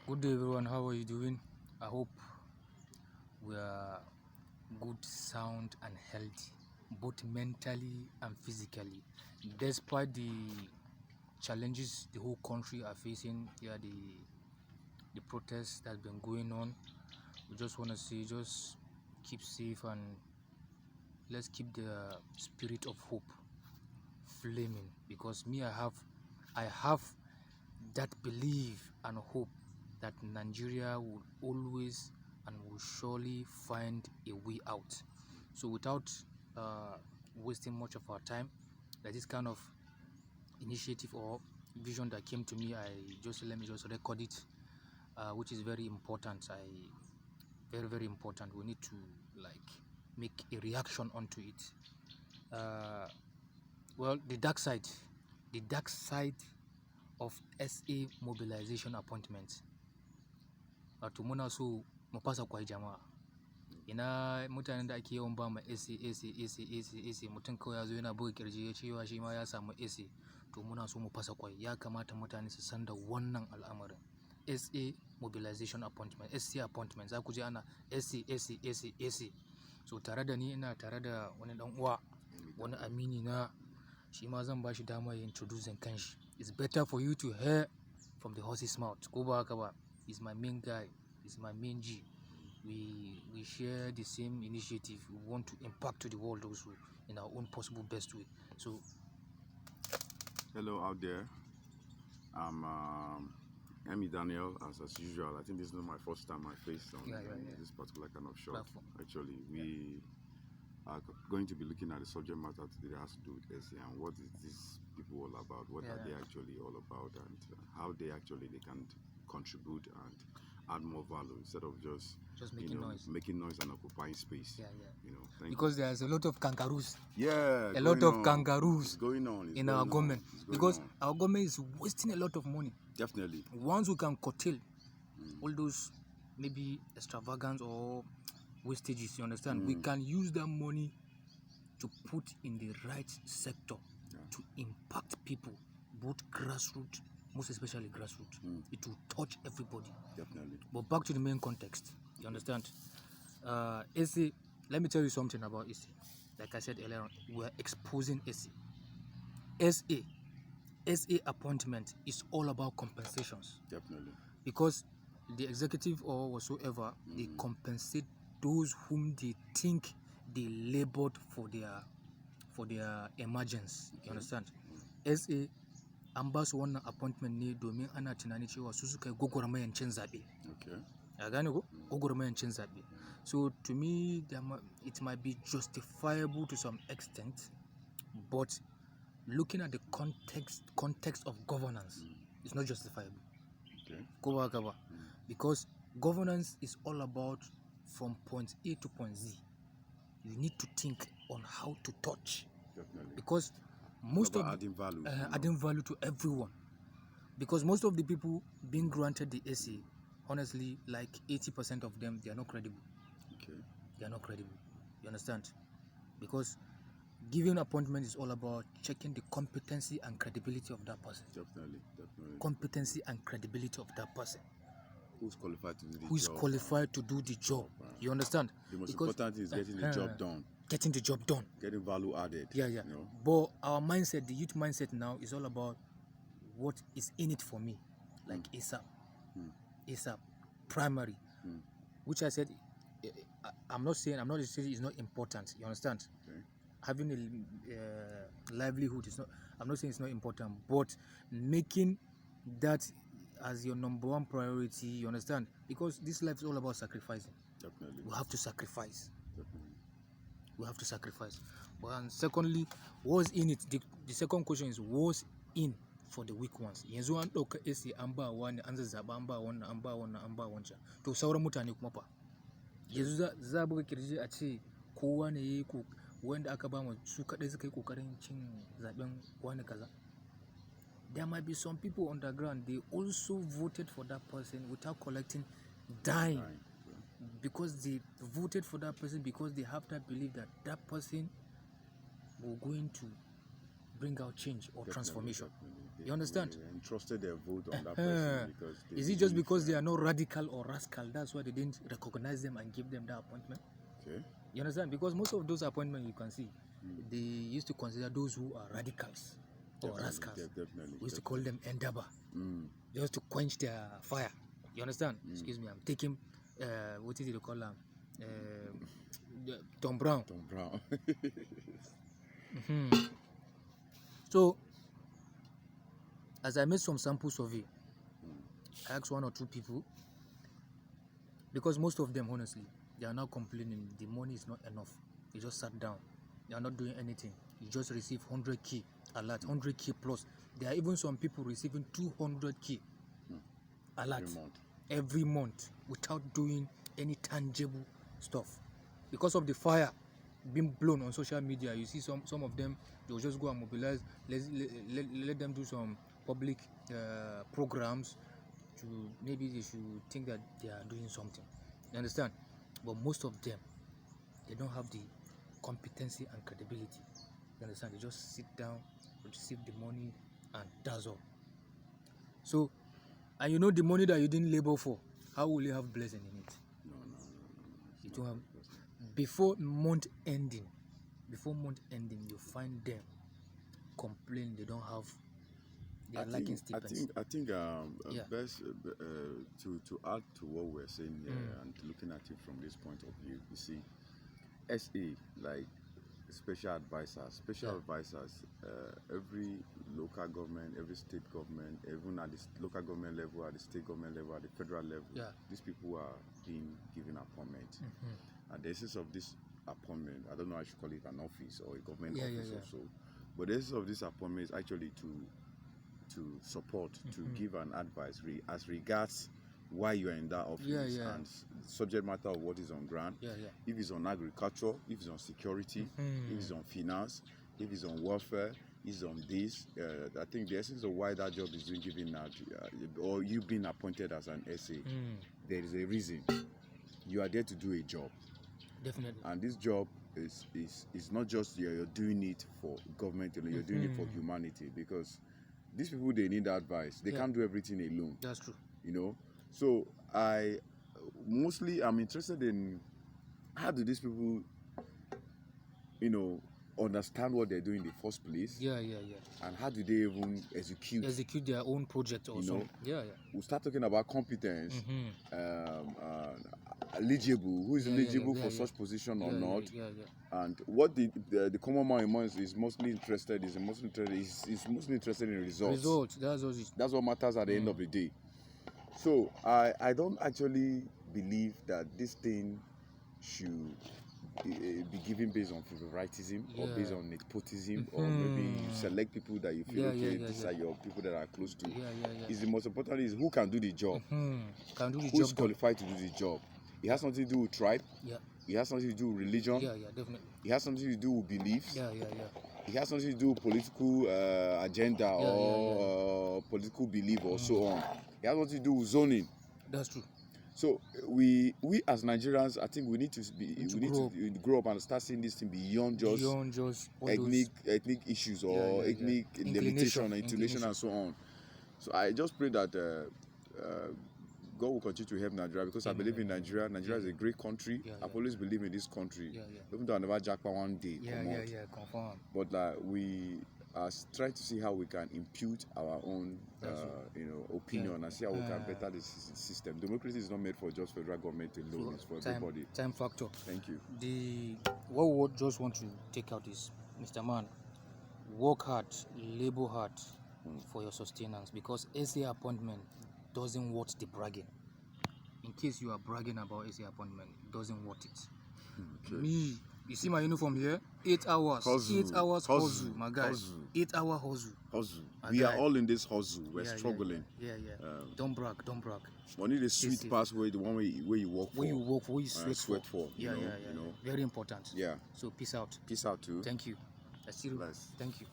Good day, everyone. How are you doing? I hope we are good, sound, and healthy, both mentally and physically. Despite the challenges the whole country are facing, the protests that's been going on, we just want to say, just keep safe and let's keep the spirit of hope flaming. Because me, I have that belief and hope that Nigeria will always and will surely find a way out. So without wasting much of our time, like this kind of initiative or vision that came to me, let me just record it, which is very important. Very important. We need to make a reaction onto it. Well, the dark side of SA Mobilization Appointment. Wato muna so mu fasa kwai jama'a. Ina mutanen da ake yawan ba ma AC mutum kawai ya zo yana buga kirji ya cewa shi ma ya samu AC. To muna so mu fasa kwai. Ya kamata mutane su san da wannan al'amarin. SA Mobilization Appointment, SA Appointment. Za ku ji ana AC. So tare da ni ina tare da wani dan uwa, wani amini na, shi ma zan ba shi dama ya introduce kanshi. It's better for you to hear from the horse's mouth. Ko ba haka ba? He's my main guy. He's my main G. We share the same initiative. We want to impact to the world also in our own possible best way. So, hello out there. I'm Emmy Daniel, as usual. I think this is not my first time I face on this particular kind of show. Platform. Actually, we are going to be looking at the subject matter today that has to do with SA and what is this people all about, what are they actually all about, and how they can contribute and add more value instead of just making noise and occupying space. Because there's a lot of kangaroos. A lot of kangaroos going on in our government. Because our government is wasting a lot of money. Definitely. Once we can curtail all those maybe extravagance or wastages, you understand? We can use that money to put in the right sector to impact people, both grassroots, most especially grassroots. It will touch everybody. Definitely. But back to the main context, you understand? SA, let me tell you something about SA. Like I said earlier on, we're exposing SA. SA appointment is all about compensations. Definitely. Because the executive or whatsoever, they compensate those whom they think they labored for their emergence. You understand? SA an ba su wannan appointment ne domin ana tunani cewa su suka yi gwagwarmayan cin zaɓe. Ya gane ko? Gwagwarmayan cin zaɓe. So to me, it might be justifiable to some extent, but looking at the context of governance, it's not justifiable. Because governance is all about from point A to point Z. You need to think on how to touch. Definitely. Because most of adding value, adding value to everyone. Because most of the people being granted the SA, honestly, like 80% of them, they are not credible. They are not credible. You understand? Because giving appointment is all about checking the competency and credibility of that person. Definitely. Competency and credibility of that person. Who's qualified to do the job? Who's qualified to do the job? You understand? The most important is getting the job done. Getting the job done. Getting value added. But our mindset, the youth mindset now, is all about what is in it for me. Like ASAP, primary. Which I said, I'm not saying it's not important. You understand? Having a livelihood is not. I'm not saying it's not important, but making that as your number one priority. You understand? Because this life is all about sacrificing. Definitely. We have to sacrifice. Definitely. We have to sacrifice. And secondly, what's in it? The second question is what's in for the weak ones. Yanzu an ɗauka AC an ba wani, an zazzaba, an ba wancan. To sauran mutane kuma fa. Yanzu za a buga kirji a ce kowa ne yayi ko wanda aka ba mu su kadai suka yi kokarin cin zaben wani kaza. There might be some people on the ground, they also voted for that person without collecting dime. Because they voted for that person because they have that belief that that person will going to bring out change or transformation. You understand? Entrusted their vote on that person because is it just because they are not radical or rascal? That's why they didn't recognize them and give them that appointment. Okay. You understand? Because most of those appointments you can see, they used to consider those who are radicals or rascals. Definitely. We used to call them endaba, just to quench their fire. You understand? Excuse me, I'm taking what is it they call them? Tom Brown. Tom Brown. So, as I made some sample survey, I asked 1 or 2 people, because most of them, honestly, they are now complaining the money is not enough. They just sat down. They are not doing anything. You just receive 100k alert, 100k plus. There are even some people receiving 200k alert every month without doing any tangible stuff. Because of the fire being blown on social media, you see some of them, they'll just go and mobilize, let them do some public programs to maybe they should think that they are doing something. You understand? But most of them, they don't have the competency and credibility. You understand? They just sit down, receive the money, and that's all. So, and you know the money that you didn't labor for, how will you have blessing in it? No. You don't have. Before month ending, you find them complain they don't have. They are lacking stipends. I think best to add to what we're saying here and looking at it from this point of view, you see, SA, like special advisors, every local government, every state government, even at the local government level, at the state government level, at the federal level, these people are being given appointment. And the essence of this appointment, I don't know, I should call it an office or a government office or so, but the essence of this appointment is actually to support, to give an advice as regards why you are in that office and subject matter of what is on ground. If it's on agriculture, if it's on security, if it's on finance, if it's on welfare, if it's on this. I think the essence of why that job is being given now, or you being appointed as an SA, there is a reason. You are there to do a job. Definitely. And this job is not just you're doing it for government, you're doing it for humanity, because these people, they need advice. They can't do everything alone. That's true. You know? So I'm interested in how do these people, understand what they're doing in the first place. And how do they even execute their own project or something. We'll start talking about competence, eligible, who is eligible for such position or not, and what the common man is mostly interested in results. That's what matters at the end of the day. So I don't actually believe that this thing should be given based on favoritism or based on nepotism, or maybe you select people that you feel these are your people that are close to. Is the most important is who can do the job, who is qualified to do the job. It has something to do with tribe. It has something to do with religion. Definitely. It has something to do with beliefs. It has something to do with political agenda or political belief or so on. It has something to do with zoning. That's true. So we as Nigerians, I think we need to grow up and start seeing this thing beyond just ethnic issues or ethnic limitation or inclination and so on. So I just pray that God will continue to help Nigeria, because I believe in Nigeria. Nigeria is a great country. I've always believed in this country. Even though I never jackpot one day. Confirm. But we are trying to see how we can impute our own opinion and see how we can better the system. Democracy is not made for just federal government alone. It's for everybody. Time factor. Thank you. What we just want to take out is, Mr. Man, work hard, labor hard for your sustenance, because SA appointment doesn't worth the bragging. In case you are bragging about SA appointment, it doesn't worth it. Me, you see my uniform here? 8 hours. Hustle. 8 hours hustle, my guys. 8 hour hustle. We are all in this hustle. We're struggling. Don't brag. Money the sweet pass way, the one where you work for. Where you work for, where you sweat for. You know. Very important. Yeah. So peace out. Peace out too. Thank you. Bless. Thank you.